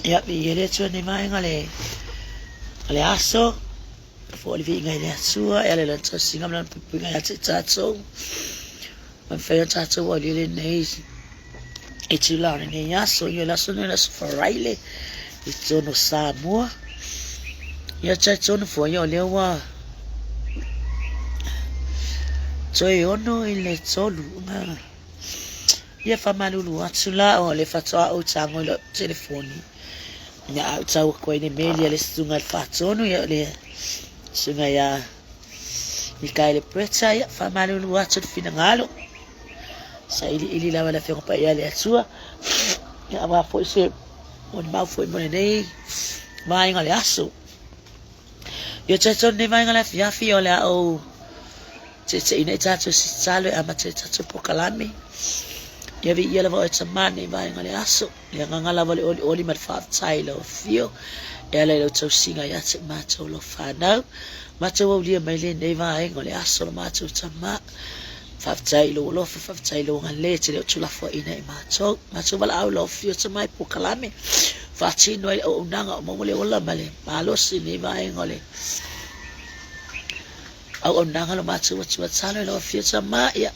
ia vi ele tu ni mai ngale ale aso fo le vi ngai le sua ele le tsa singa mlan pinga ya tsa so man fe tsa so wa le nei e tu la ni ya so yo la so la faraile e sono Samoa ia tsa sono fo yo le wa Toi ono ile tolu nga ia famalulu atula o le fatoa o tango le telefoni nya au tau ko ine meli le sunga fatono ia le sunga ya Mikaele Preta ia famalulu atu finangalo sa ili la wala fe pa ia le atua ia ma foi se on ma foi mo nei mai ngale aso ia tsaton ne mai ngale fiafi o le o te ina tatu si salo ama te tatu pokalami ia vi ia lava o mani vai ngale aso ia ngala vale oli mal fa tailo fio ia le tau singa ia te mato lo fana mato o lia mai le nei vai ngale aso lo mato tama fa tailo lo fa tailo ngale te le tula fo ina mato vala au lo fio te mai pokalami fa tino o nanga mo le ola male malo si nei vai ngale au onanga lo matsu wa tsalo lo fia sama ya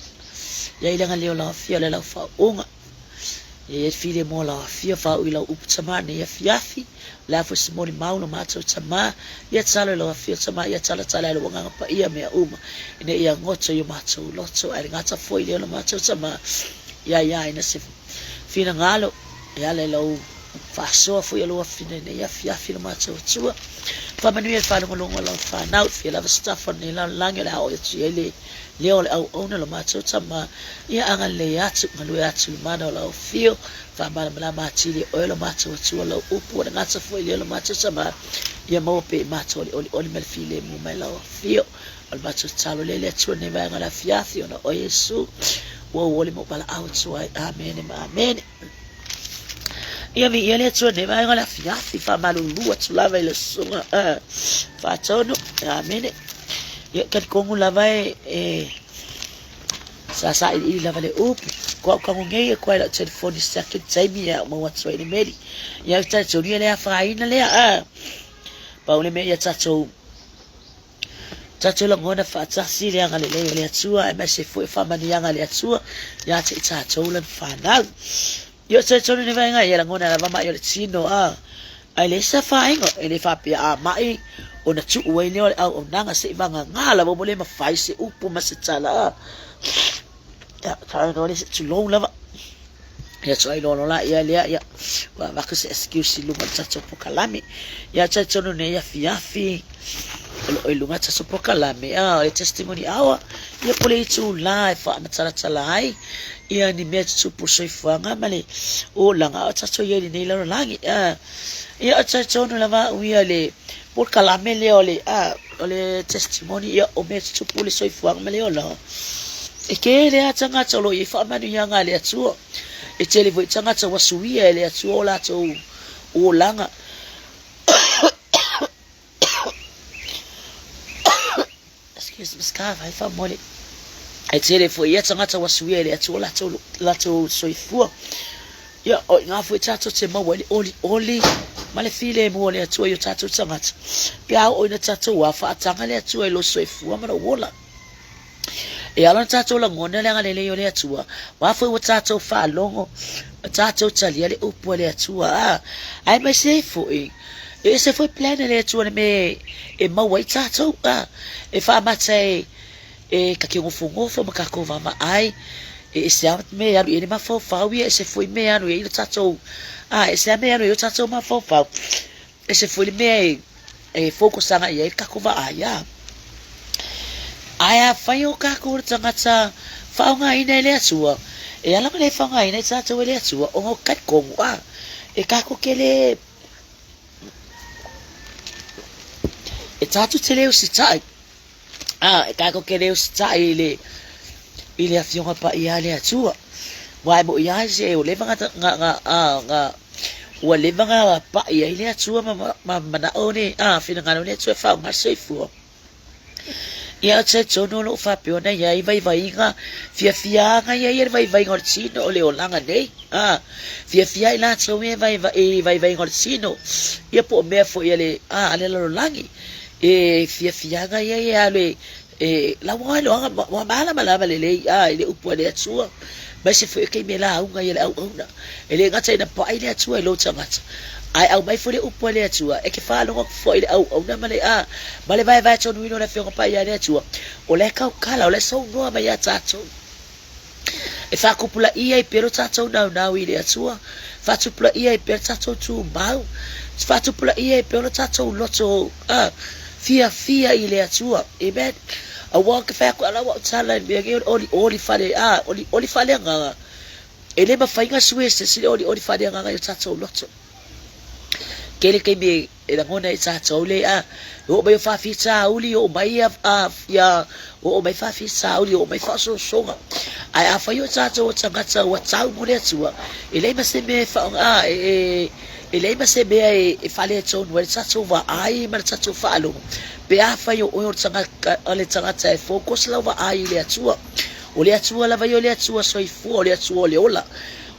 ila ngalio lo fia le lo fa unga ye file mo lo fia fa ila up sama ne ya fiafi la fo simoni mau no matsu sama ya tsalo lo fia sama ya tsala lo nga pa ia me uma ine ia ngoto yo matsu lo so ai ngata fo ile lo matsu sama ya ina se fina ngalo ya le lo fa so fo ya lo fina ne ya fiafi lo matsu tsua fa manuel fa lo lo fa now feel have stuff on la lang la o ele leo au ona lo macho tama ia anga le atu ngalu atu mana lo feel fa mala machili o lo macho tu lo upu na ngata fo ile lo macho tama ia mo pe macho oli mel file mo mela o feel o macho talo le tu ne va ngala fiafi ona o yesu wo wole mo bala au tu amen amen ia vi ele tu ne vai ngala fiafi fa malulu tu lava ile sunga fa tono amen ia kan kongu lava sa ili lava le up ko ngei ko la telefoni second time ia mo watu ile meli ia ta tu ni le fa ina le pa ole me ia ta tu la ngona fa ta si le ngale le tu ai me se foi fa mani ngale tu ia ta tu la fa na yo se tonu ni vai ngai la ngona la mama yo le tino ai le sa fa ingo ele fa pia mai ona tu we le au nanga se vanga ngala bo le ma fai se upu ma se tsala ya ta no le tu long lava ya tsai lo la ya wa ka se excuse lu ma tsa pokalami ya tsa tonu ne ya fiafi o lu ma tsa pokalami le testimony awa ya pole tu live fa na tsala ai ia ni me tsu pusoi fanga male o langa tsa ye ni la langi ia tsa no lava wi ale por kalame le ole testimony ia o me tsu pusoi fanga male ola e ke le atanga tsolo i fa manu yanga le tsu e tele vo tsanga tsa wasuwi le tsu ola tso o langa excuse me scarf I fa mole ai tele fo ia tsanga tsa wasuwi le tsu ola tso la tso soifua ia o nga fo tsato te mo oli male file mo le tsu yo tsato tsanga pia o ina tsato wa fa tsanga le tsu lo soifua ma wola e ala tsato la ngone le ngale le yo le tsu wa fo o tsato fa longo tsato tsali le upo le tsu ai me se fo e se foi plan le tsu me e mo wa tsato e fa ma tsai e ka ke ngofo makakova ma ai e se me ya ele ma fo fa wi e se foi me anu e tato e se me anu e tato ma fo fa e se foi me e focus anga e kakova aya fa yo kakura tanga fa nga ina le sua e ala le fa nga ina tato le sua o ka ko e kako kele e tato tele o si tai e kako kele o si tai ile afionga pa ia le atua wai mo ia se o le nga o le nga pa ia ile atua ma na one fina ngalo le atua fa ma se fu ia te tono lo fa pe ona ia vai nga fia nga ia vai ngor sino o le olanga nei fia ila so me vai ngor sino ia po me fo ia le ale lo langi fia nga ia le la wa lo wa mala le ile upo le atua ma se fo ke me la unga ia au una ele nga tsaina pa ile atua lo tsanga ai au mai fole upo le atua e ke fa lo fo ile au na male vai tonu ino le fionga pa ia le atua o le kau kala o le so no ma ia tato e fa kupula ia pero tato na ile atua fa tupula ia pero tato tu mau fa tupula ia pero tato loto fia ile atua e bet a walk fa ko ala wa tsala be ge oli fale oli fale nga ele ba fainga suese si oli fale nga yo tato loto kele ke me e ngona e tato le o ba fa fita uli o mai ya o mai fa fita uli o mai fa so songa ai a fa yo tato tsangata wa tsau mo le tsua ele ma se me fa ele ma se be e fale tson wa tato va ai ma tato fa alo pe a fa yo o tsangata ale tsangata e focus la va ai le tsua o le tsua la va yo le tsua so i fu o le tsua le ola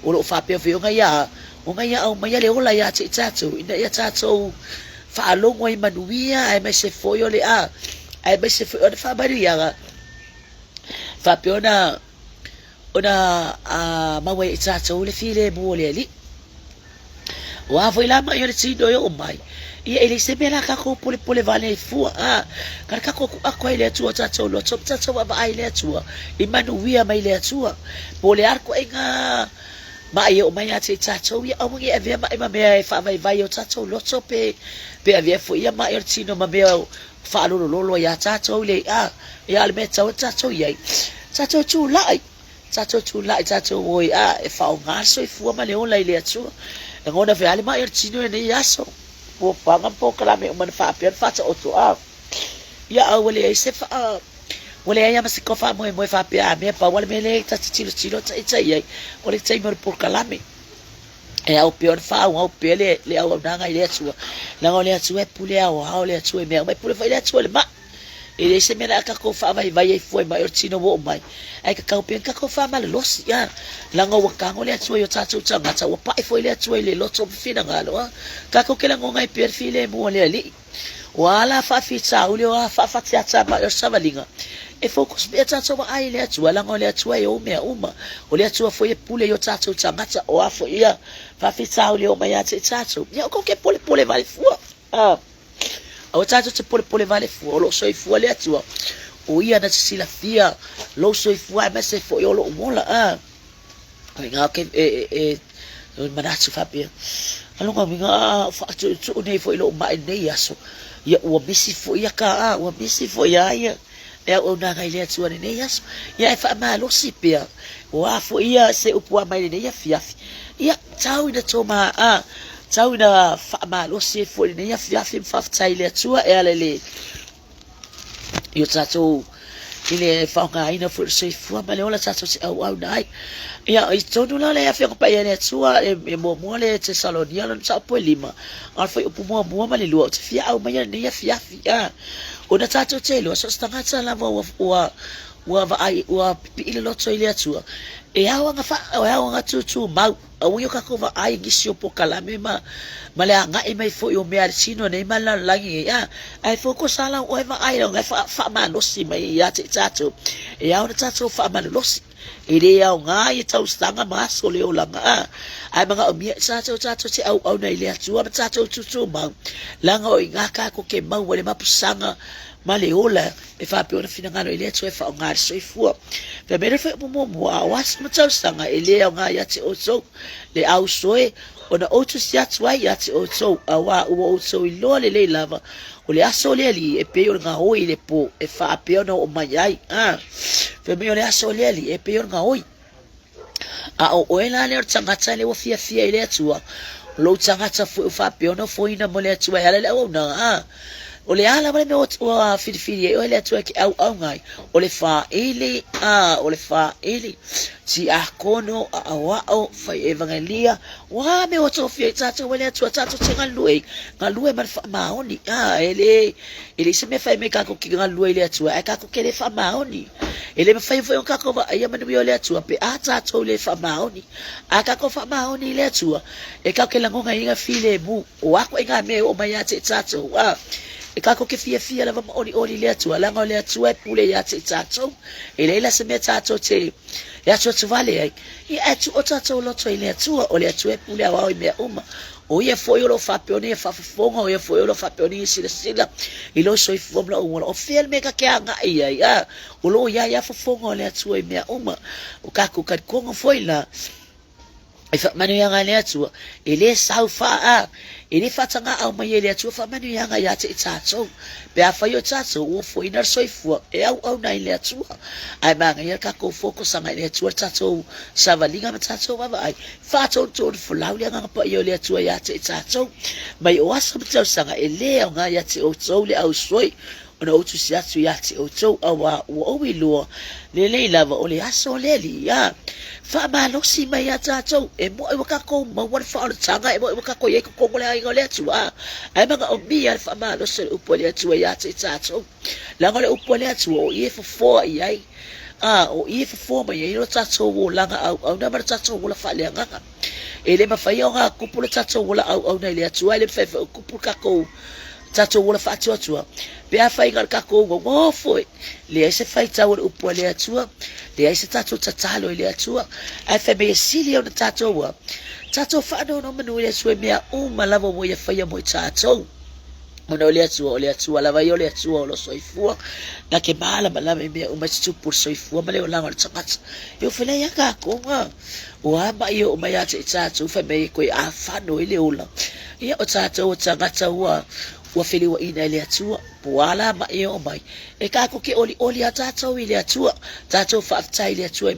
o lo fa pe yo nga ya o nga ya o mai le ola ya tato ina ya tato fa longo i manuia ai me se foi ole ai me se foi fa baria fa piona ona mawe tato le file mo le ali wa foi la mai le tido yo mai ia ele se bela ka ko pole vale fu ka ko akwa ile tu tato lo tato va ai le tu i manuia mai le tu pole arco enga ma ia o mai ate tato ia o ngi ave ma me fa vai o tato loto pe ave fo ia ma ertino ma me fa lo ia tato le ia le meta o tato ia tato tu lai tato oi e fa o ngaso e fu ma le on lai le tu ngona fe ale ma ertino ne yaso po panga po kala me man fa pe fa o to ia o le se fa wale ia ma se ko fa mo fa pe me pa wale me le tilo ia o le tsai mo por kalame e au pior fa o pe le au nanga ile tsua la ngole tsua pule au le tsua me pule fa ile tsua le ma ele se me la ka ko fa vai foi mai ortino wo mai ai ka pe ka ko fa mal los ya la ngo ka ngole tsua yo tsatsu tsanga tsa wa pa foi le tsua le lo tso fina ngalo ka ko ke la ngo ngai perfile mo le ali wala fa fitsa ule wa fa tsa ma yo savalinga e focus be tsa wa ai le tsua la ngole tsua yo me uma o le tsua foi pule yo tsatsu tsanga tsa o afo ia fa fitsa ule o mai ya tsatsu ya ko ke pole vale fu o tsatsu tse pole vale fu o lo so fu le tsua o ia na sila fia lo so fu ai mese fo yo lo mola ai nga ke manatsu fa pe alonga minga fa tu ne fo lo mai ne yaso ya o misi fo ya ka o misi fo ya o na ga ile tsua ne yaso ya fa ma lo sipia o afo ia se upua mai ne ya fiafi ya tau ina toma tau ina fa ma lo se fo ne ya fiafi fa tsai le tsua e ale yo tato ile fa nga ina fo se fo ma le ola tato se au dai ia i tonu la le afia pa ia ne tsua e mo le te salonia lan sa po lima al foi upu mo ma le lo te fia au mai ne ya fia o na tato te lo so stanga tsa la wa ai wa ile lo tso ile tsua e au nga fa au nga tu mau au yo ka ko va ai gisio po kalame ma le nga e mai foi o me arcino ne ma la langi ai fo ko sala o va ai nga fa ma no si mai ya te tato e au na tato fa ma lo si ele au nga i tau stanga ma so le o langa ai manga o mi tato te au na ile tsua tato tu mau langa o nga ka ko ke mau le mapusanga male ola e fa pe ona fina ngalo ile tso e fa nga so i fu pe me fe mo awas mo tau sanga ile nga ya te o so le au soe ona o tu sia tswa ya te o so awa o so i lo le lava o le aso le ali e pe ona o ile po e fa pe ona o mai ai pe me ole aso le ali e pe ona oi o ela le tsanga tsale o fia ile tsua lo tsanga tsa fu fa pe ona fo ina mo le tswa ya le o na o le ala wale me o filifili e o le atua ki au ngai o le fa ili o le fa ili si a kono a wao fai evangelia wa me o tofia tata wale atua tata te ngalue man fa maoni ele se me fai me kako ki ngalue le atua e kako ke le fa maoni ele me fai foi kako va ia man le atua pe a tata le fa maoni a kako fa maoni le atua e kako ke langonga inga file mu o ako inga me o mai ate tata wa e kako ke fia lava oni le atua langa le atua pule ya te tato e leila se me tato te le atua tu vale ai i atu o tato lo to le atua o le atua pule a wao me uma o ia foi o lo fa peoni fa fonga o ia foi o lo fa peoni sila i lo so i fomla o fiel me ka ke anga ia o lo ia fa fonga o le atua me uma o kako ka kongo foi la e fa manu yanga le atua e le sau fa ele fatanga au mai ele atua fa manu yanga ya te tato pe a fa yo tato o foi na soifua e au na ile atua ai manga ia ka ko focus anga ile atua tato savalinga ma tato baba ai fa to fu lauli anga pa yo le atua ya te tato mai o asa tau sanga ele anga ya te o le au soi ona o tu sia tu ya te o to awa o wi lo le lava o le aso le li ya fa ma lo si mai ata to e mo e ka ko mo wa fa o tanga e mo ka ko ye ko ko le ai le tu ai ma o bi ya fa ma lo se o pole tu ya te to la ngole o pole tu o ye fo ai o ye fo ma ye lo tato o la au na ba tato o la fa le nga ele ma fa yo nga ku pole tato o la au na le tu ai le fa ku pu ka ko tato wala fa atua pe a fai ngal kako go foi le se fai ta wala upo le atua le se tato tatalo le atua a fe be sili o tato fa no manu le sue mea malavo mo ya fai mo tato ono le atua la vai le atua lo soifua na ke mala me uma tu por soifua male o langa tsakat yo fele ya kako o aba yo ma ya tato fe me ko a fa no ile ola ia o tato o tsangata wa fili wa ina ile atua puala ma e mai e ka ko ke oli atato ile atua tato faftai ile atua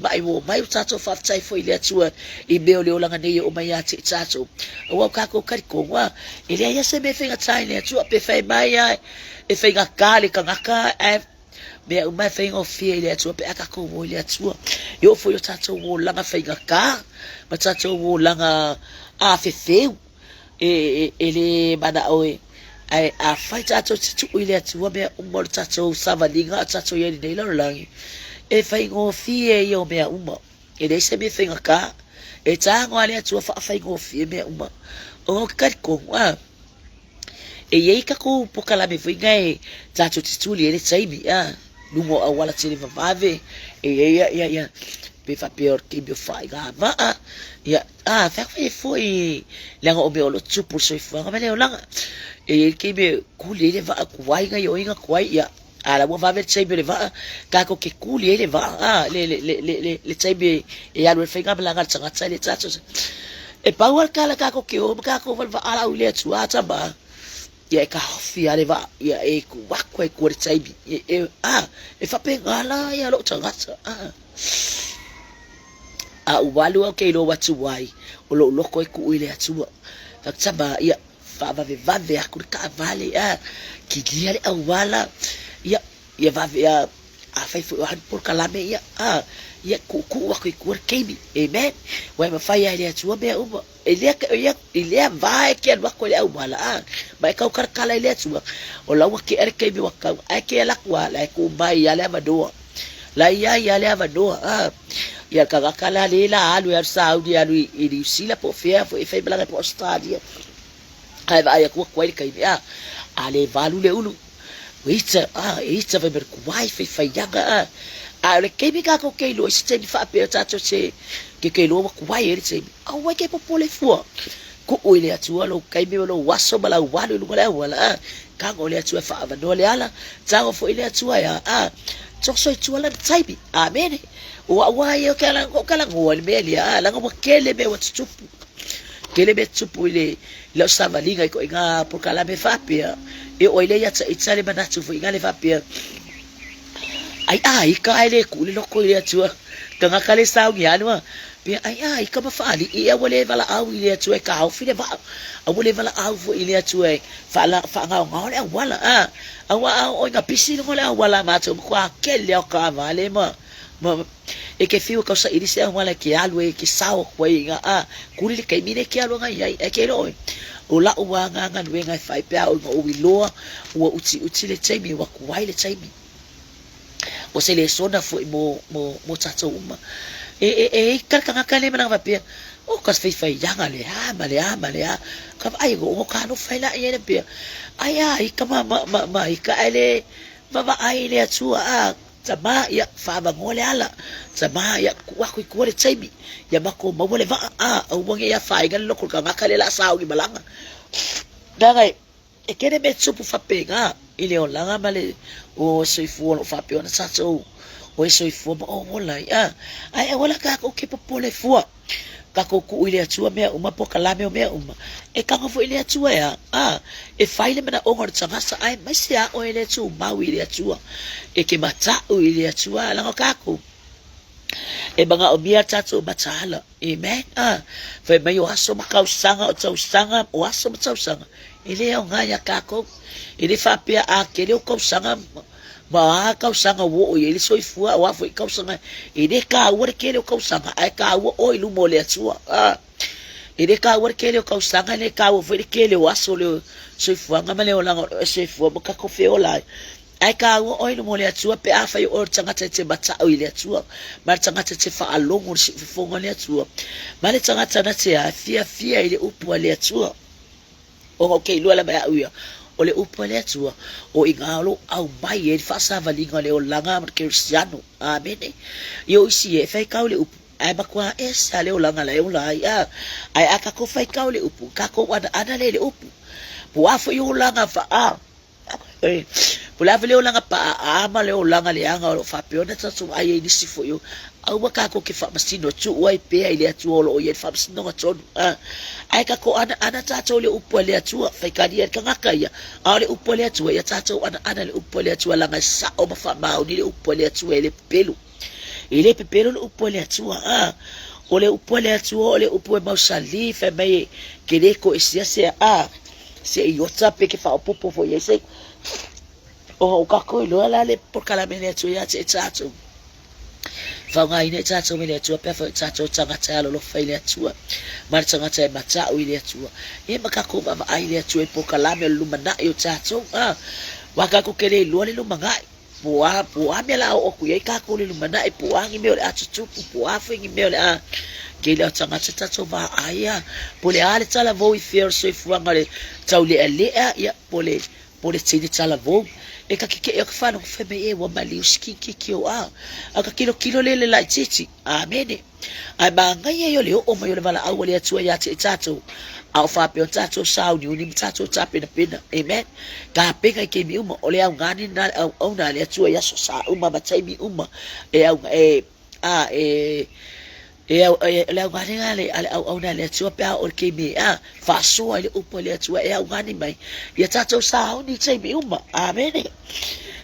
mai tato faftai fo ile atua i be ole olanga ne o mai ati tato o ka ko kari ko wa ile ya se me fenga tai ile atua pe fai mai e fenga kale kangaka me o mai fenga o fie ile atua pe aka ko ile atua yo fo yo tato wo langa fenga ka ma tato wo langa a fefeu ele bana oe ai a fai tato tu ile atua me umor tato savalinga tato ye nei lo langi e fai ngo fie yo me uma e dei se me finga ka e tango ale atua fa fai ngo fie me uma o kar ko e ye ka ko pokala me finga e tato tu ile tsaimi lungo awala tele vave e ya pe fa pior que me fai ga va ya fa foi langa o me o tu por so fa ga le langa e ke me kuli le va kuai ga yo inga kuai ya ala mo va ver sei be le va ka ko ke kuli le va le sei be e ya lo fenga blanga tsanga tsale tatso e pa wa kala ka ko ke o ka ko va ala u le tu ata ba ya ka fi ale va ya e ku wa ko e ku sei be e fa pe ngala ya lo tsanga uwalu o ke lo watu wai o lo loko e ku ile atua fa tsaba ya fa vave aku ka vale ki dia le awala ya vave ya a fai fu han por kalame ya ku wa ku kebi amen wa ma fai ile atua be uba ile vai ke wa ko le awala ba ka kar kala ile atua o la wa ke er kebi wa ka ke la kwa la ku mai ya le madoa la ya le madoa ia kakakala lela alu ya Saudi alu i sila po fea fo e fai bala po Australia ai vai ku kwai kai ya ale valu le ulu wita vai mer kuai fai yanga ale ke mi ka ko ke lo se ni fa pe tato se ke lo kuai e se au ke po pole fu ku o ile atu lo kai mi lo waso bala walu lu wala ka go le atu fa va no le ala tango fo ile atu ya so tuala taibi amen wa yo kala ngol meli la ngo kele be watsupu kele be tsupu ile lo savalinga ko inga por kala me fapia e o ile ya tsale banatu fo inga le fapia ai ka ile ku le ko ile tua kanga kale sau ya no pia ai ka mafali ia wale vala au ile tu e ka au file va au wale vala au fo ile tu e fa nga ngole wala awa o nga pisi ngole wala ma tu kwa kele o ka vale ma e ke fiu ka sa irisi wala ke alu e ke sao ko inga kuri ke mine ke alu nga ia e ke lo o la o nga wenga fai pe o wiloa o uti le taimi wa kuai le taimi o se le sona fo mo tata uma kaka kale mana va pe o ka fai yanga le male ka ai go ka no fai la ye pe ai ka ma ka ele va ai le tua tama ya fa ba ngole ala tama ya wa ku le taimi ya mako ma wole va o bonge ya fai gan lo ka kale la sa o balanga dai e kere me tsupu fa pega ile o langa male o soifu o fa pe ona sato o soifu o wala ai wala ka ko ke popole fua ka ko ku ile atua me uma po kalame o me uma e ka fo ile atua ya e faile mena o ngor tsanga sa ai masia o ile tu ma ile atua e ke mata o ile atua la ka ko e banga o mia tatu matala amen fa mai o aso makau sanga o tau sanga o aso tau sanga ile o ngaya kako ile fa pia a kele o kau sanga ma kau sanga wo o ile soifua o afo kau sanga ile ka o kele o kau sanga ai ka o ilu mole atua ile ka o kele o kau sanga ne ka o foi kele o aso le soifua ngamale o langa soifua mo ka ko fe o lai ai ka o ilu mole atua pe a fa o tanga te bata o ile atua ma tanga te fa alongo si fonga le atua ma le tanga tana te a fia ile upu le atua o ke lu ala ba uia o le upu le atua o ingalo au mai e fa sa valinga le o langa cristiano amen yo isi e fa ka le upu ai ba kwa e sa le o langa le o la ai aka ko fa ka le upu ka ko ana le upu po afo yo langa fa pula vele o langa pa ama le o langa le anga o fa peona tatu ai ni sifo yo au waka ko ke fa masino tu wai pe ile atu o ye fa masino ngaton ai ka ko ana tatu le upo le atu fa ka dia ka ngaka ya ale upo le atu ya tatu ana le upo le atu langa sa o ma fa ma o ni le upo le atu le pelu ile pepelo le upo le atu o le upo le atu o le upo e mausali fa mai ke le ko isia se se yota pe ke fa o popo fo ye se o ka ko lo la le por kala mene tu ya te tatu fa nga ine tatu mene tu pe fa tatu tanga ta lo fa ile tu mar tanga ta mata o ile tu e maka ko ba ai ile tu e por kala me lu mana yo tatu wa ka ko kele lo le lu manga poa me la o ku ye ka ko le lu mana e poa ngi me o atu tu poa fa ngi me o ke le tanga tatu va aya pole ale tala vo i fer so fu ngale tau le ya pole tini tala vo e ka ke e ka fa no fe me e wa mali uski ki o aka kilo le la titi amen ai banga ye yo le o ma yo le vala au le atu ya te tatu au fa pe tatu sa ni tatu tape na pena amen ka pega ke mi uma ole au ngani na au na le atu ya so sa uma batai mi uma e au le au ngani ale au na le atu pe au ke mi fa so ale upo le atu e au ngani mai ya tatu sa ni tai mi uma amen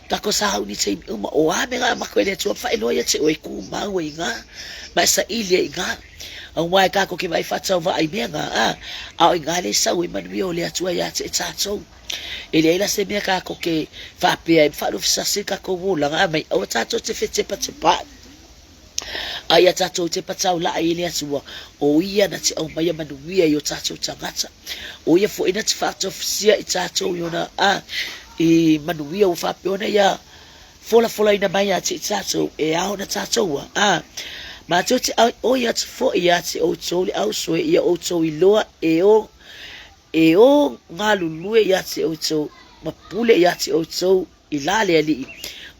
ka ko sa ni tai mi uma o ame ga ma ko le atu fa elo ya te o ku ma we nga ma sa ile nga ang wai ka ko ke vai fa tsa va ai me nga au ngale sa we man wi o le atu ya te tatu ele ila se me ka ko ke fa pe fa lo sa se ka ko vola nga mai o tatu te fete pa ai tatu te patau la ile atua o ia na te au mai manu ia yo tatu tangata o ia fo ina te fato sia i tatu yo na i manu ia o fa peona ia fola ina mai ati tatu e au na tatu ma te o ia te fo ia te o toli au so ia o toli loa e o ngalu ia te o to mapule ia te o to ilale ali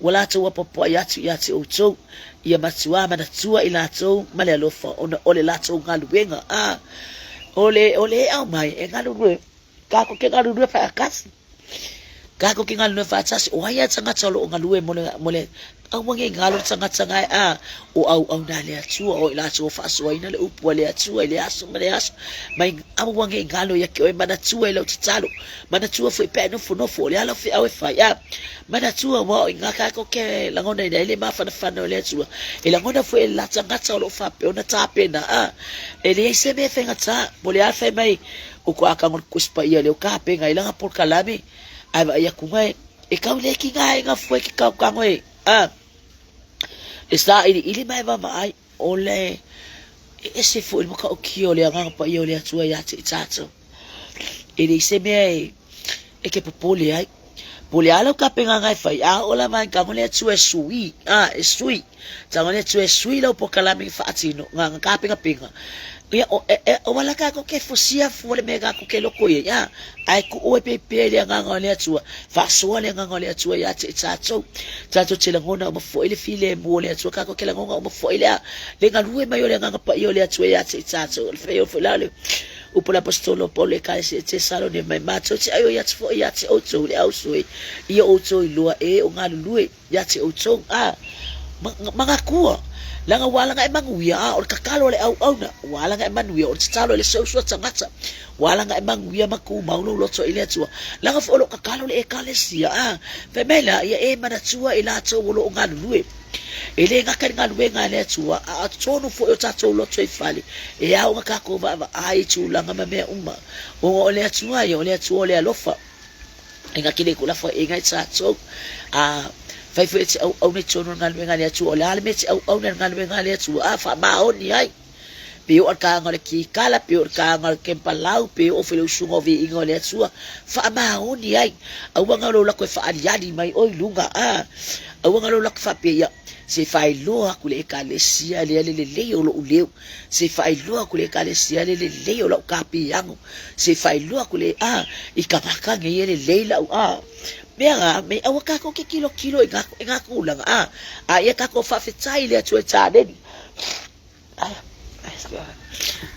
wala to wapo ia te o to ia matua mana tua ila to male alofa ona ole la to ngalu wenga ole au mai e ngalu rue ka ko ke ngalu rue fa kasi ka ko ke ngalu fa tasi o ia tanga tolo ngalu e mole wangi ngalo tanga o na le atua o ila so fa so ina le upu le atua le aso mai wangi ngalo ya ke mana tua le talo mana tua foi pe no fo le ala fi au fa ya mana tua wa ngaka ko ke la ngona ile ma fa le atua e la ngona foi la tanga lo fa pe ona ta pena ele se me fenga ta mo le afa mai o ko aka ngol kuspa ia le ka pe ngai la por kalame ai ya kungai e kau le ki ngai nga foi ki kau kangoe Esa ili mai va mai ole ese foi mo ka o ki ole nga pa i ole atua ya te tato ele se me e ke popole ai pole ala ka penga ngai fai ola mai ka mole atua sui e sui ta mole atua sui lo po kala mi fatino nga ka penga ia o wala ka ko ke fosia fo le mega ko ke loko ya ai ku o pe le nga ngole atua fa so le nga ngole atua ya te tato te la ngona mo fo ile file mo le atua ka ko ke la ngona mo fo ile le nga lue mai ole nga pa ile atua ya te tato fe o la le o pola apostolo pole ka se te salo ne mai mato te ayo ya te fo ya te o to le au so ia o to lua o nga lue ya te o to manga kua langa wala nga manguia o kakalo le au na wala nga manguia o talo le so tangata wala nga manguia maku maulo loto ile tua langa fo lo kakalo le ekalesia femela ia mana tua ila to lo nga lue ele nga ka lue nga le tua a tono fo o tato loto e fali au nga ka ko va ai tu langa me uma o le tua ia o le tua le alofa nga kile kula fo nga tato fai foi au ne tono ngal me ngal tu ola me au ne ngal me ngal tu fa ma oni ai pe o ka ngal ki kala pe o ka ngal ke palau pe o fele sungo vi ngol tu fa ma oni ai au ngal la ko fa ali mai oi lunga au ngal la fa pe ya se fai lo aku le kalesia le o lo uleu se fai lo aku le kalesia le o lo kapi yangu se fai lo aku le i ka ka nge le leila mea me awaka ko ke kilo nga kulang ia ka ko fa fetai le tu tadeni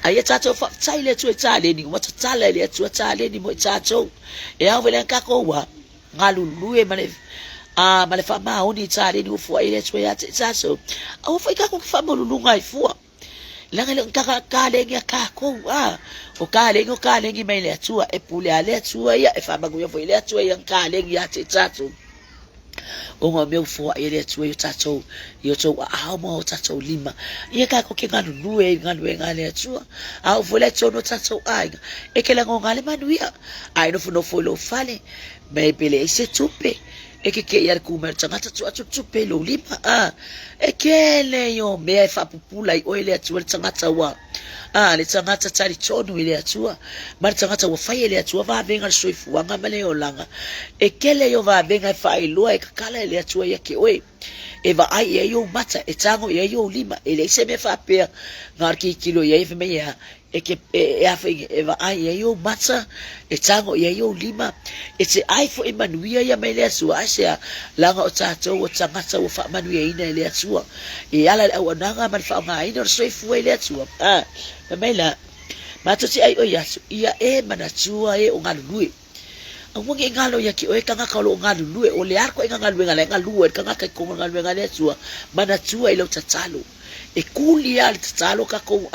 ia tato fa fetai le tu tadeni mo tala le tu tadeni mo tato e au vele ka ko wa ngalulu mane mane fa ma oni tadeni u fo ile tu ya tato au fa ka ko fa mo lulu ngai fu langa le ka le ngia ka ko o ka le mai le tua e pule ale tua ia e fa bagu fo ile tua ia ka le ngia te tatu o ngo meu fo ile tua yo tatu yo to mo tatu lima ia ka ko ke nganu lue ngale tua au fo le tono tatu ai e ke la ngale manuia ai no fo lo fale me pele se tupe e ke ia ku mer tanga tu pelo lima e ke le yo me fa pupula i oile tu tanga wa le tanga tari tonu ile atua mar tanga wa fa ile atua va venga soifu wanga male olanga e ke le yo va venga fa ilua e kala ile atua ya ke oe e va ai yo mata e tango ye yo lima ele se me fa pe ngar ki kilo ye fe me ya e ke e va ai yo mata e tango ye yo lima e te ai fo Emmanuel ya me le asua asia langa o tato o tanga o fa Emmanuel ina le asua e ala o nanga man fa nga ina so fu le asua me la mato si ai o ya ia e mana tua e o ngalui ang mga ngalo ya ki o kanga ka lo ngalui o le arko ngalui kanga ka ko ngalui ngale asua mana tua ilo tatalo e kuli al tsalo ka ko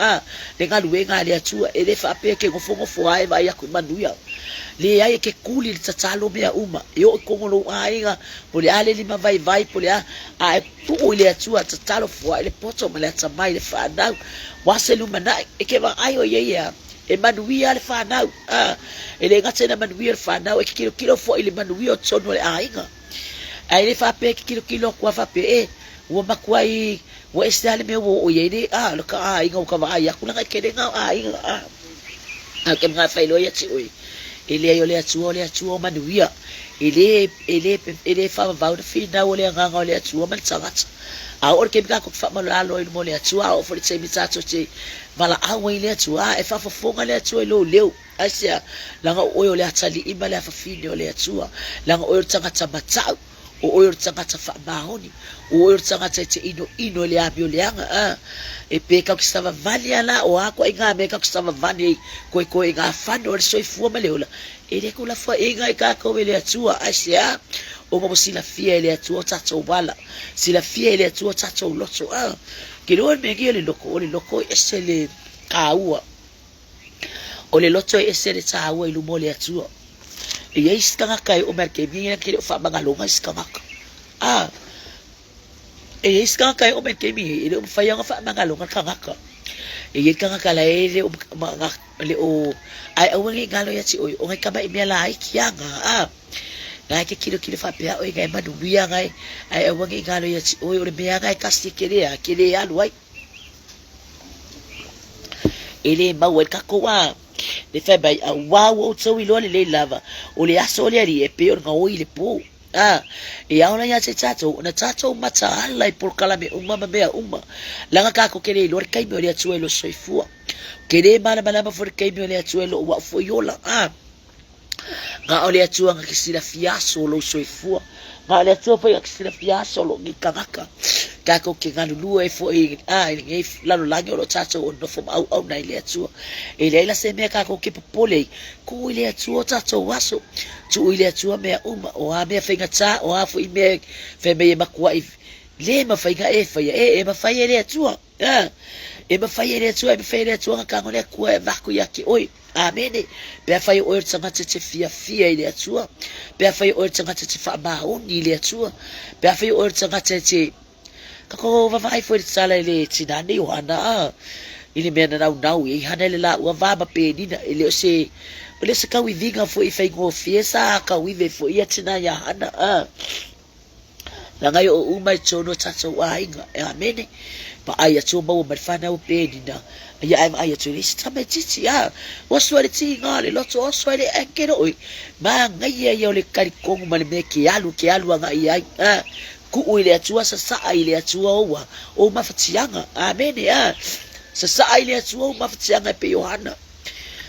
le ngalue ngale atua e le fa pe ke go fo ai vai ya ku manuia le ai ke kuli le tsalo me uma yo ko ngolo ai ga po le ale lima vai po le a pu le atua tsalo fo ai le poto me le tsamai le fa na wa se lu mana e ke va ai o ye ya e manuia le fa na e le ngate na manuia fa na e kilo fo ile manuia tsono le ai ga ai le fa pe kilo kwa fa pe wo makwai wa estale me wo ye de lo ka ai ngo ka va ya kula ke de nga ai ke nga fa lo ya ti oi ele yo le atu manuia ele fa va de fina o le nga ngo le atu man tsangat or ke ka ko fa ma lo mo le atu o fo le mi tsato ti vala a we le atu e fa fo nga le atu lo leo asia langa o yo le atali i ma le fa fini o le atu langa o tsanga tsamata o oir tangata fa mahoni o oir tangata te ino le abi o leanga e pe ka kistava vali ala o ako inga me ka kistava vani ko inga fano o soifua maleola e le kula fa inga e ka ko le atua asia o mo sila fia le atua tato wala sila fia le atua tato loto ke lo me ke le loko esele kaua o le loto esele taua ilu mo le atua e iskanga kai o merke mi ke fa mangalonga iskanga e iskanga kai o merke mi ile fa yanga fa mangalonga kanga e kanga kala ele le o ai o ngi galo ya ti o ngai kama i la ai kianga ngai ke kilo fa pia o ngai madu bia ngai ai o ngi galo ya ti o le bia ngai kasi kele alu ai ele ma wel kakoa le fa bai a wow so wi lo le lava o le aso le ari e pe o ngoi le po e aula ya se tato na tato mata ala por kala me uma langa ka ko kele lo kai me le tsuelo soifua kele mana for kai me le tsuelo wa fo yola nga ole atua nga kisila fiaso lo soifua nga ole atua fa kisila fiaso lo ni kangaka ka ko ke nga lu e fo e la lo lango lo tato o no fo au na ile atua e le se me ka ko ke popole ko ile atua tato waso tu ile atua me o a me fa ngata o a fo i me fe me makua i le ma fa nga e fa e ma fa ile atua e ma fa ile atua me fa ile atua ka ngone ku e va ku ya ki oi amene pe fa o tsanga te fia ile atua pe fa o tsanga te fa ba o ni ile atua pe fa o tsanga te kako va vai foi sala ile tinani Yohana ile mena nau e hanele la wa va ba pe dina ile se ka wi vinga foi fa ngo fiesa ka wi ve foi tina ya hana la ngai o uma chono tata wa inga amene pa ai atu ba o marfana o pe dina ya ai atu lis tama titi o swale ti ngale loto o swale ekero oi ma ngai ya le kari kongu male me ke alu ngai ai ku ile atua sa ile atua o mafatianga amene sa ile atua o mafatianga pe Yohana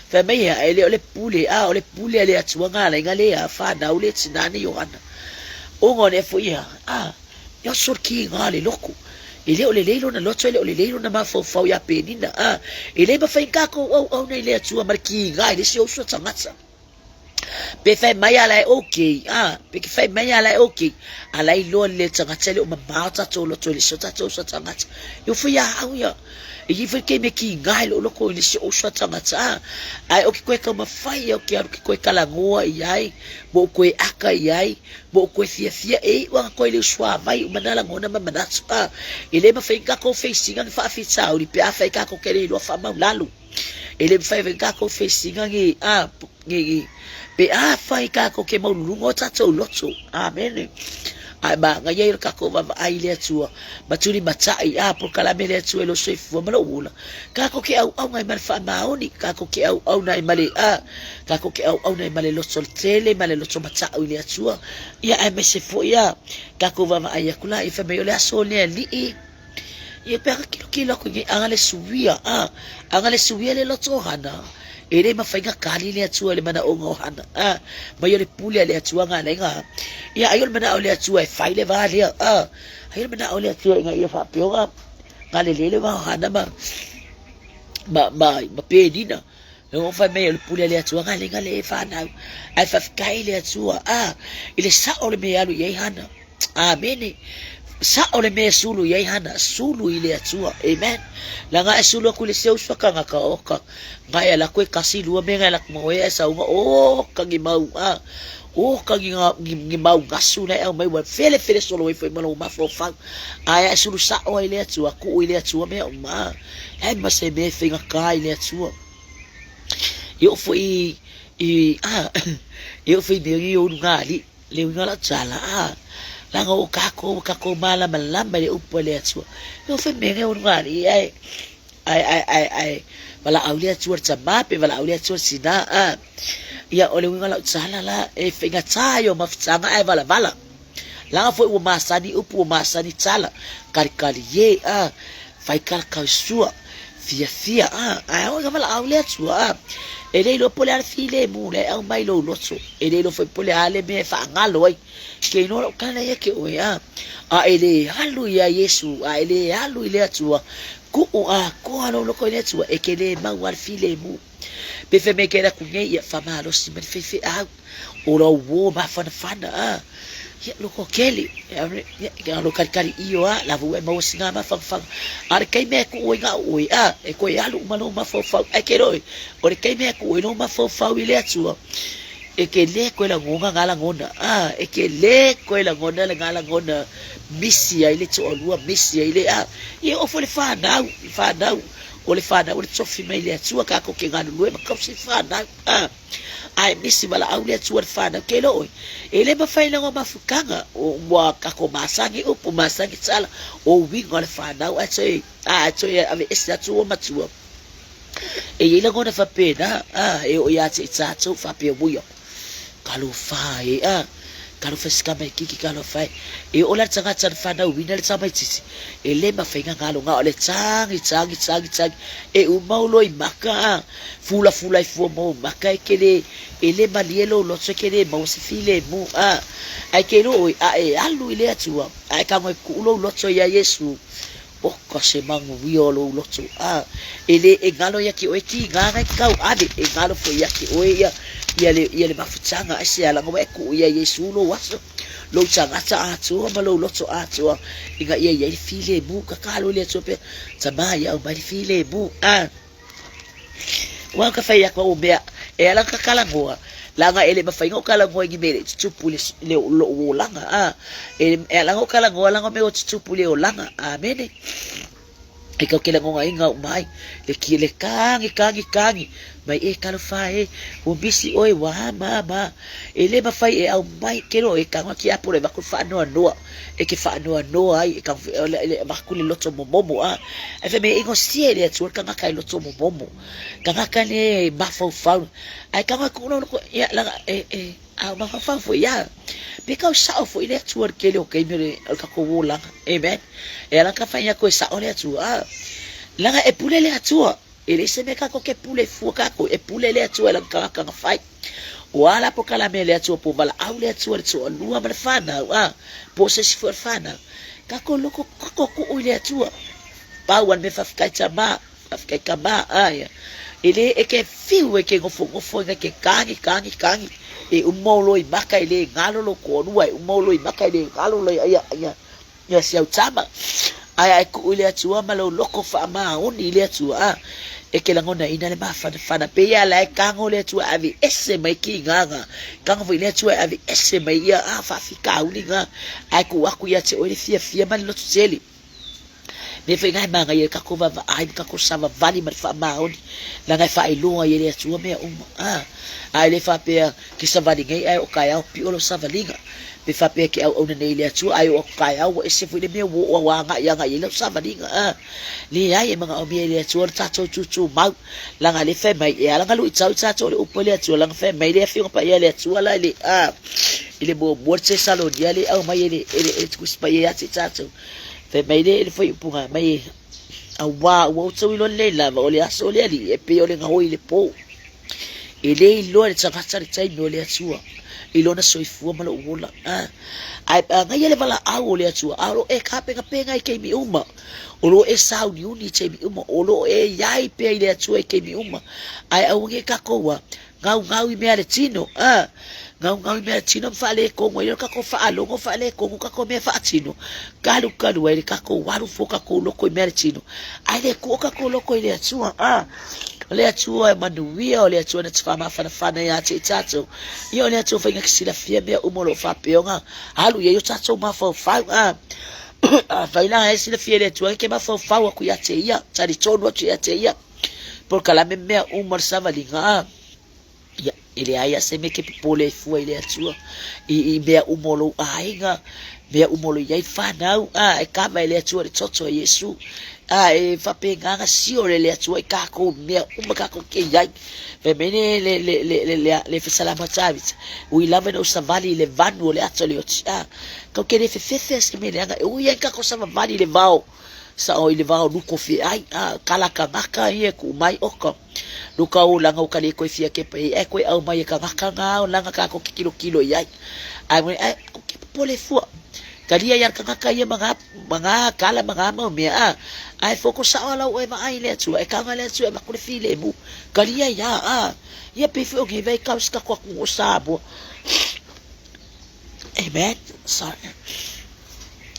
fa me ya ile ole pule ile atua ngale fa na ule tinani Yohana o ngone fo ya yo sorki ngale loko ile ole leilo na loto ile ole leilo na mafo ya penina ile ba fa ingako o na ile atua marki ngai se o so tsamata pe fai mai ala okay pe ke fai mai ala okay ala I lo le tanga tele o mabata to lo to le so tato so tanga yo fu ya hauya e fu ke me ki ngai lo ko le so tanga ai o ki ko ma fai o ki ko kala ngoa ai bo ko aka ai bo ko fia e wa ko le shwa vai manala ngona manatsu ile ma fai ka ko facing an fa fi tsa o li pe fa ka ko kele lo fa ma lalu ile fai ka ko facing ngi pe fai ka ko ke maulungo tato loto amen ai ba nga ye ka ko va ai le tua batuli matai por kala me le tua lo soifu ma lo ula ka ko ke au ngai mal fa maoni ka ko ke au nai male ka ko ke au nai male lo sol tele male lo mata au le tua ya ai me se fo ya ka ko va ai kula I fa me le aso le li ye pe kilo ko angale suwia le lo hana ele mafainga kali le atua le mana ongo hana ma yo le puli le atua nga lenga ya ayo mana ole atua e fai le va le ayo mana ole atua nga ia fa pioga nga le va hana ma pedina no fa me le puli le atua nga lenga le fa na ai fa kai le atua ile sa ole me alu ye hana amene sa ole me sulu ye hana sulu ile atua amen la nga sulu ku le seu swaka nga ka oka nga ya la ko kasi lu me nga la mo ye sa nga ka gi mau ka gi mau gasu na mai wa fele solo foi malo ma fo fa ai sulu sa o ile atua ku ile atua me ma ai ma se me finga ka ile atua eu fui eu fui de eu ngali le ngala tsala langa o kako mala malamba le upo le atua yo fe mege o ngari ai wala aulia atua tsamape wala aulia atua sina ya ole ngala tsala la e fenga tayo maftsanga ai wala langa foi o masani upo masani tsala kali ye fai kal kausua fia ai o wala aulia atua e le lo pole al file mu le au mai lo loso e le lo foi pole ale me fa ngalo ai ke no kana ye ke o ya a ele halu ya Yesu a ele halu ile atua ku a ko alo lo ko ile atua e ke le mau al file mu pe fe me ke ra ku nge ya fa malo si me fe a o lo wo ma fa a ya lo ko keli ya lo kari io a la vo e mo singa ma fa ar kai me ku nga o a e ko ya lo ma no ma fa e ke roi o re kai me ku no ma fa ile atua e ke le ko la ngonga ngala ngona e ke le ko la ngona le ngala ngona misi ya ile tso lua misi ya ile ye o fo le fa na o le fa na o le tsofi mai le atua ka ko ke ngalo lue ma ka si fa na ai misi bala au le atua fa na ke lo e le ba faina ngo mafukanga o mwa ka ko masangi o pu masangi tsala o winga le fa na a tsoe ave esa tso matua e ile ngona fa pena e o ya tsa tso fa pe buyo kalau fai kalau fiska mai kiki kalau fai e ola tsanga tsan fana wina le tsama tsisi e le mafenga ngalo nga ole tsangi e u maulo I maka fula I fu mo maka e kele e le malielo lo tsekele mo se file mu ai kelo e alu ile atua ai ka mo kulo lo tso ya Yesu o ko se mangu wiolo lo tso ele e ngalo ya ki o ki ngana ka ade e ngalo fo ya ki o ya ia le mafutanga ase ala ngo e ku ia Yesu lo waso lo tsanga tsa atu ma lo tso atu inga ia file mu ka kalo le tsope tsama ya o mari file mu wa ka fa ya ko be e ala ka kala ngoa langa ele mafainga kala ngoa ngimele tsupule le lo langa e ala ngo kala ngoa langa me o tsupule o langa amene e ka kela ngonga inga mai le kile kangi mai e kalo fae o bisi oi wa mama ele ba fai e au mai kero e kanga ki apore ba ku fa no e ke fa no ai e ka ba ku le loto momo e fe me ingo siele atu kanga kai loto momo kanga kane ba fa ai kanga ku no ya la a ba fa fo ya pe ka sa fo ile atu ke le o ke me ka ko wola amen e la ka fa ya ko sa ole atu la e pule le atu ele se me ka ko ke pule fu ka ko e pule le atu la ka fai wala po kala me le atu po bala au le atu so lua ma fana po se si fana ka ko loko ko ile atu pa wan me fa ka chama fa ka ba aya ele e ke fiu e ke ngofo ke kangi e umolo I maka ile ngalo lo ko lua umolo I maka ile ngalo lo ya si au chama ai ku ile atu ma lo loko fa ma oni ile atu e ke langona ina le mafana pe ya la kango le atu avi ese mai ki nganga kango ile atu avi ese mai ya fa fika ulinga ai ku aku ya te ole fia ma lo tseli me fe ngai manga ye ka ko va ai ka ko sava vali ma fa ma oni la ngai fa ilo ye le atu me ai le fa pe ki sava ngai ai o kai au pi o sava linga pe fa pe ke au ne le atu ai o kai au ese fu le me wo wa nga ya nga ye le sava linga le ai manga o me le atu ta chu ma la ngai le fe mai ya la ngalu tsau tsau le upole atu la ngai fe mai le fi pa ye le atu la le ile bo borse salon ya le au mai le ku spa ye ati tsau fe mai le foi punga mai wa tso ilo le la o le aso le ali e pe o le ngoi le po ele ilo le tsaka tsari tsai no le atua ilo na soifua malo wola ai ngai le bala au le atua aro e ka penga ke mi uma o lo e sau ni uni che mi uma o lo e yai pe le atua ke mi uma ai au nge ka koa ngau I me le tino ngau me tino fa le ko ngoi ka ko fa lo ngo fa le ko ka ko me fa tino kalu ai ka ko waru fo ka ko lo ko me le tino ai le ko ka ko lo ko le atua le atua e manuia o le atua na tfama fana ya te tato io le atua fa ngasila fia me umolo fa peonga halu ye yo tato ma fa vai lá esse le fia le atua ke ma fa wa ku ya te ia tari tono tu ya te ia por kala me umor savalinga ya ele ai se me ke pole fu ele atua I me umolo ainga me umolo ia fana e ka vai le atua le toto Yesu e fa peganga si ore le atua ka ko me uma ka ko ke yai pe mene le fe salama tavit u ilava no savali le vanu le atua le ka ke le fe se me le anga u ia ka ko savali le vao sa o ile vao nuko fi ai kala ka ngaka ie ku mai oko luka o langa o kale ko fia ke pe e ko au mai ka ngaka nga o langa ka ko kilo ia ai mo ai ke pole fu kalia ya ka ngaka ia mga kala mga mo me ai fokus sa ala o e mai le tu e ka nga le tu e ma ko fi le mu kalia ya ia pe fu ke vai ka ska ko sabo amen sorry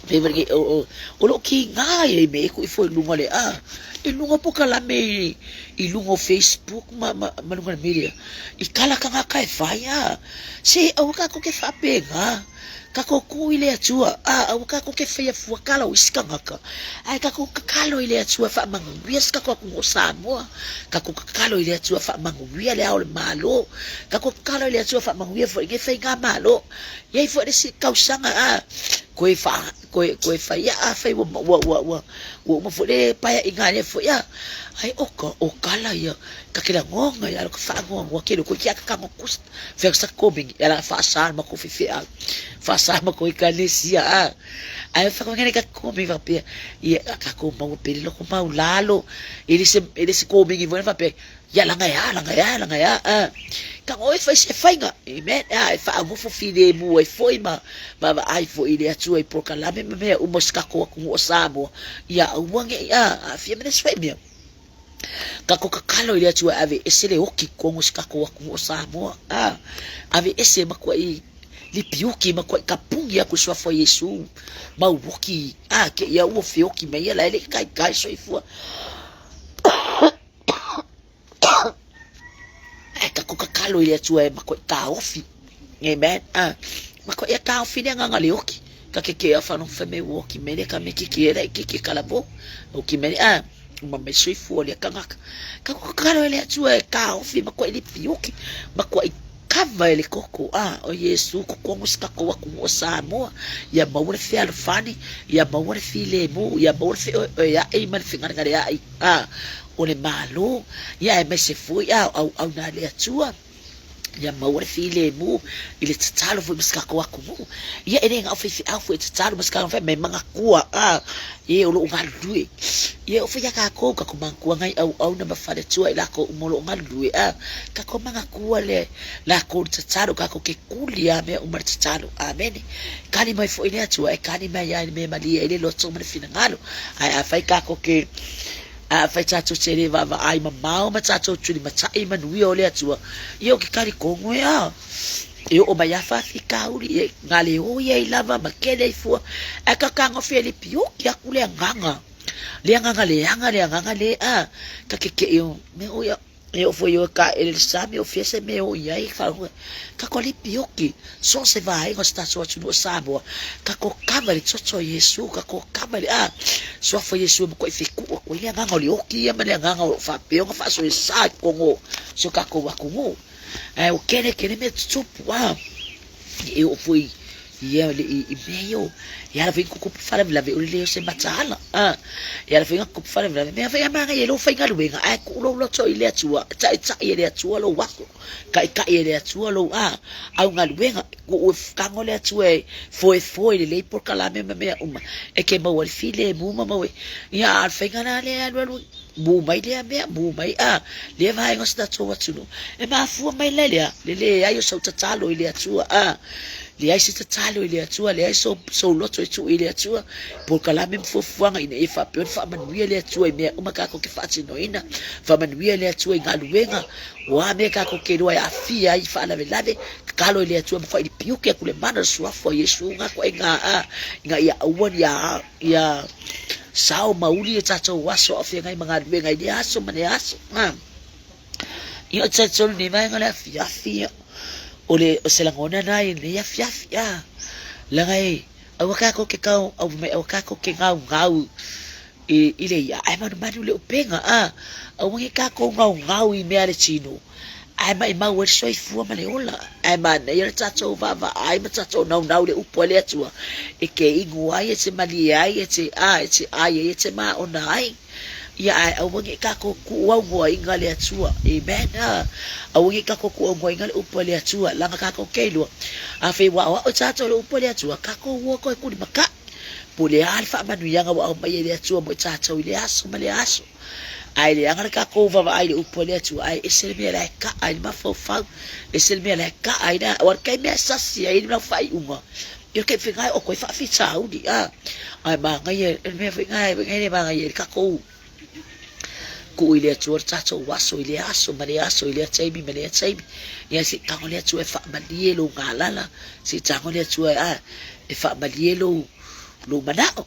Bebergi o lo ki ngai me ko foi lunga le e lunga po kala me i lunga Facebook ma lunga media i kala ka ka e fai se au ka ko ke fa pega ka ko ku ile atua au ka ko ke fa fu kala o iska ngaka ai ka ko kalo ile atua fa mangu yes ka ko ko samo ka ko kalo ile atua fa mangu le au le malo ka ko kalo ile atua fa mangu fo ke fa ga malo ye fo de si kausanga koe fa ya fa wo fo le pa ya ingale fo ya ai o kala ya ka kila ngonga ya ko fa ngonga wa kilo ko kia ka mo kus fa sa coming ya la fa sa ma ko fi fa sa ma ko ikanesia ai fa ko ngene ka coming va pe ya ka ko mo pe lo ko mau lalo ele se coming i vo fa pe ya langa ya ka oi fa se fainga amen ai fa mo fo fi de mu ai foi ma ai fo ile atu ai por kala me o moska ko o sabo ya wange ya fi me se me ka ko kalo ile atu ave ese le oki ko moska ko o sabo ave ese ma ko i lipiuki ma ko kapungi ko swa fo Yesu ma woki ke ya o fi oki me ya la ile kai so ifo ka ko kalo ile atu ma ko ka ofi amen ma ko ya ka ofi nga ngale oki ka ke afa no fe me woki me ka me ki era ki kala bo o ki me ma me sui fu le ka ka ko kalo ile atu ka ofi ma ko ile piuki ma ko kava ele koko o Yesu ko muska ko wa samo ya mawre fi alfani ya mawre fi lemu ya mawre fi ya e man fi ngare ya o le malo ya me se fu ya au na le atua ya mawre fi lemu ile tsalo fu muska ko mu ya ene nga ofi afu tsalo muska fa me manga kuwa ye o lo ngalui ye o fia ka ko mangkuwa ngai au na mafale tua ila ko umolo ngalui ka ko manga kuwa le la ko tsalo ka ko ke kulia me umar tsalo amen kani mai fo ine tua kani mai ya me mali ile lo tso me fina ngalo ai fai ka ko ke fai tato tere va ai mamao ma tato tuli ma tai manui o le atua io ke kari kongo e o mai afa fika uri ngale o ye lava ma kele fu ka kango feli pio ki akule nganga le nganga le ka ke yo me o ya eu foi eu cá ele sabe eu fiz meu e aí falou ka ko li pioki so se vai gosta so tu sabo ka ko kamari so Yesu ka ko kamari so foi Yesu ko fiku ko ile nganga li oki ya mane nganga fa pio fa so sa ko ngo so ka ko wa ko ngo o kene me tupu eu fui ia le i meio ia vem com fala vila ve o le se matala ia vem com fala vila me vai amanga ia lo fainga luenga ku lo to ile atua tai ile atua lo wako kai ile atua lo au ngaluenga ku kango le atua foi le por kala me uma e ke mo el file mu mama we ia fainga na le alu bu mai le me bu mai le vai ngosta to watu e ma fu mai le ayo so tatalo ile atua le ai se talo ile atua le ai so loto tu ile atua por kala me fofuanga ina e fa pe fa manuia le atua me uma ka ko ke fa tinoina fa manuia le atua ngaluenga wa me ka ko ke do ya fia i fa la velade kalo ile atua fa i piuke kule mana so fo Yesu nga ko nga ya awon ya sao mauli e tato waso afia ngai mga luenga ile aso mane aso io tato ni mai ngala fia ole o se langona na i le afia langai awaka ko ke kau au me awaka ko ke ngau ile ya ai manu le upenga au ngi ka ko ngau i me ale chino ai mai wer so i fu ma le ola ai man ia tato va ai ma tato no le upo le atua e ke ingua ia se mali ai e te ma onai ia au ngi ka ko ku wa inga le atua amen au ngi ka ko ku wa inga le upo le atua langa ka ko kelo a fe wa o tato le upo le atua ka ko wo ko ku di maka po le al fa manu yanga wa mai le tua mo tatou le aso ma le aso ai le anga ka ko va ai le upo le tua ai esel me le ka ai ma fo fa esel me le ka ai na war kai me sasi ai na fai uma yo ke fingai o ko fa fi chau di ai ma ngai me fingai ngai ma ngai ka ko ku ile tua tatou waso ile aso ma le aso ile taibi ma le taibi ya si ka le tua fa ma di lo ngalala si ta le tua e fa ma di lo manao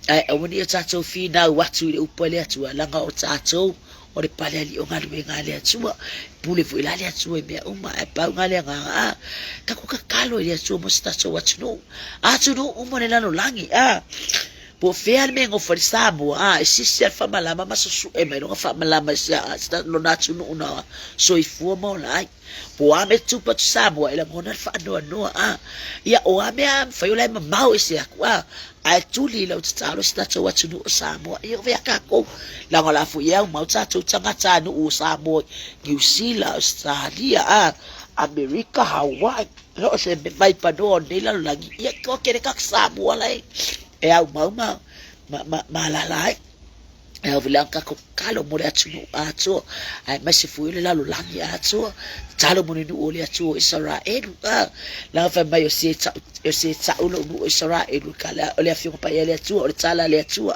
ai awani tatou fina watu ile upo le tua langa o tatou o le pale ali o ngalu e ngale atua pule fu ilale atua me uma e pau ngale nga ka ku ka kalo ile atua mo tatou watu no atu no uma le lano langi po fear me ngo for sabo sisi fa malama masusu e me no fa malama sta no natu no una so ifu mo lai po ame tu pa sabo ela ngona fa no ya o ame fa yo lai mau isi akwa ai tuli lo tsalo sta to watu no sabo yo ve akako la ngola fu ya mau tatu tangata no sabo New Zealand Australia America Hawaii lo se vai pa do de la lagi ya ko kere ka sabo lai e au ma la lai e au vilanka ko kalo mo le atu ato ai masi fu ile la langi ato talo mo ni ole ato Israel la fa mai o se ta ulo no Israel kala ole afi ko pa ile ato ole tala le ato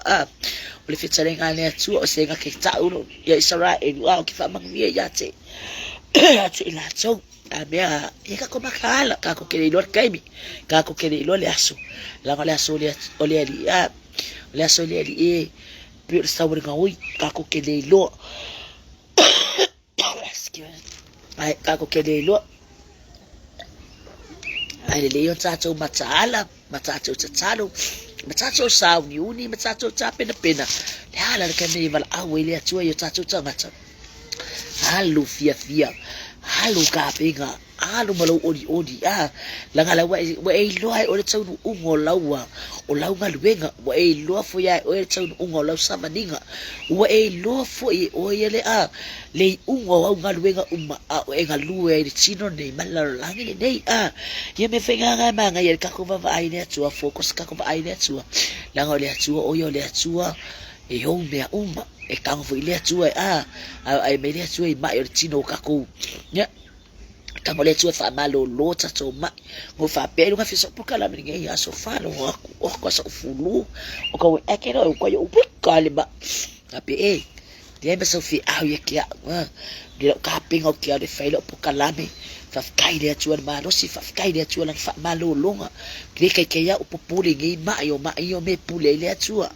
ole fitare ngale ato o se nga ke ta ulo ya Israel o ki fa mangi ya te atu ila ato mea e ka koma kala ka ko kele lor kaimi ka ko kele lo le aso la ngale aso le ole ali le aso le ali e pur saur ngoi ka ko kele lo ai ka ko kele lo ai le yo tato matala tatalo matato sa uniuni matato tape na pena le ala le kane val awele atua yo tato tangata halu fia halu ka pinga halu malo odi langa la wa e lo ai o le tau ungo laua o launga luenga wa e lo fo ya o le tau ungo lau samaninga wa e lo fo e o ye le ungo au ngaluenga o e ngalu e chino nei mala langi nei ye me fenga nga manga ye ka ko va ai ne tua focus ka ko va ai ne tua langa le tua o yo le tua e ho me e kang fu ile tua ai me le tua ma yo chino ka ko ya ka mo le tua fa malo lo ta to ma mo fa pelo ka fiso por kala me ngai ya so fa lo o ko so fulu o ko e ke ro ko yo pu ka le ba tapi dia me so fi ye kia dia ka pingo kia de fa lo por kala me fa kai le tua ma lo si fa kai le tua lang fa malo longa ke ya o popule ngai ma yo me pule le tua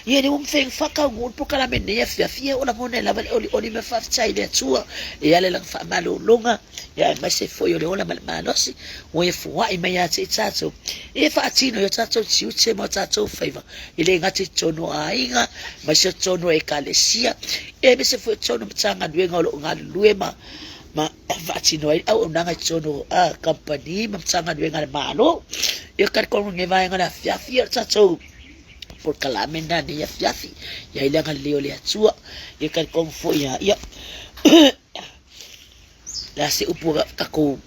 ye ni um feng fa ka ngul por kala me ne fi o la mona la o me fa chai le tua e ale lang fa malo longa ya ma se foi ole ola ma no si o e fo ai mai ati tato e fa atino yo tato si uche mo tato favor ile ngati tono ainga ma se tono e kalesia e me se foi tono mtanga duenga lo ngaluema ma fa atino ai au nanga tono company ma mtanga duenga malo yo kar ko nge vai ngana fia tato por kalamenda ni ya fiafi ya ile ngaleo le atua yo kar ko fo ya la se upu kako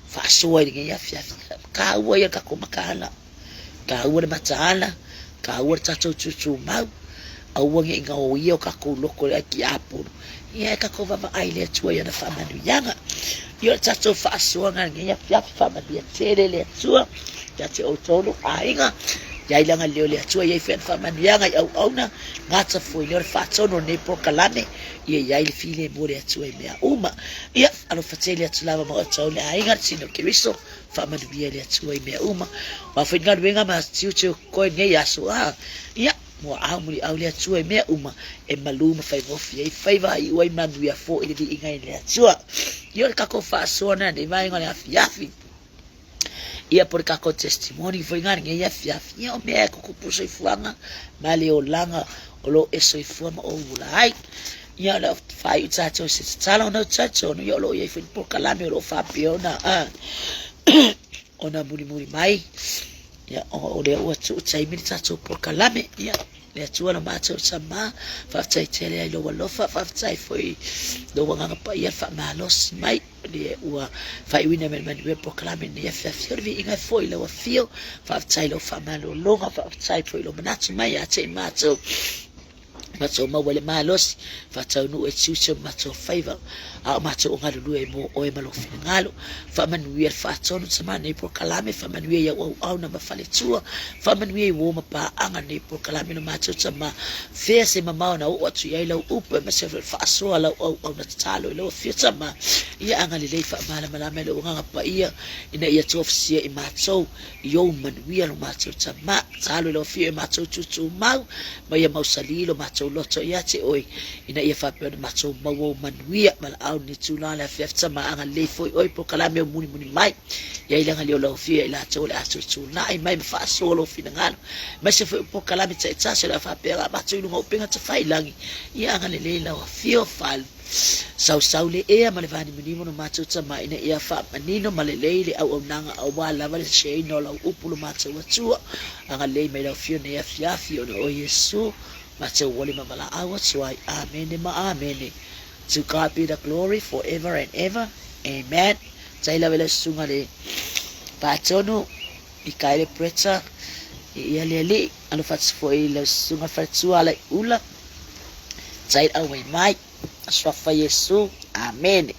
fa soa ni ya fia ka ua ya kako makala ka ua matala ka ua tato chuchu mau au nge nga o yo kako loko ya ki apu ya kako va ai le tua ya na fa manu yanga yo tato fa soa nge ya fia fa manu ya tele le tua ya te otolo ainga ya ilanga leo le tua ya fa manu yanga au na ngata foi le fa tono ne por kalame ye ya il file mo le tua me uma ya alo fateli atulava mo tole ainga sino kiriso fa manu bia le tua me uma wa foi nga wenga ma tiu ko nge ya so ya mo amuli au le tua me uma e maluma fai mo fie fai vai o manu ya fo ile di inga le tua yo ka ko fa so na de vai nga le afiafi ia por ka ko testimony foi nga nge ya afiafi o me ko puso ifuanga mali o langa o lo eso ifuama o ulai ya la fai tato se talo no tato no yo lo ye fin por kalame lo fa piona ona muri mai ya o le o tu tai mi tato por kalame ya le atua na mātou sama whaftai tele ai loa lofa whaftai foi loa nganga pa ia whamalosi mai le ua whaiwina me mani we proklame ne ia whiawhia vi ingai foi loa fio whaftai lo whamalo longa whaftai foi lo manatu mai a te mātou matou mawale malosi fatau nu e tiusa matou favor a matou ngalu lu e mo o e malo ngalo fa manuia fatonu sama nei por kalame fa manuia ya au na mafale tua fa manuia wo ma pa anga nei por kalame no matou sama fe se mama na o tu ia lo upe ma se fa so ala au na talo lo fi sama ia anga le fa mala mala me lo nga pa ia ina ia tofsia i matou yo manuia no matou sama talo lo fi matou tu mau ma ia mausali lo matou loto ia te oi ina ia whapea na matou maua manuia ma la au ni tūna le fiafta ma anga le foi oi po kalame o muni muni mai ia ilanga leo lau fia ila tau le atu tūna ai mai ma wha solo fina ngano mai se foi po kalame ta itase la whapea la matou ilunga upenga ta whailangi ia anga le lau fio falu sau le ea ma le vani minimo no matou tama ina ia wha manino ma le le au nanga au wala vale se ino lau upulo matou atua anga le mai lau fio ne ia fiafi o o Yesu Macho wali mamala awa swai amen ma amen. To God be the glory forever and ever. Amen. Taila vela sunga le patono ikaile preta ia le anu fats foi le sunga fatsua le ula. Taila away mai aswafa Yesu. Amen.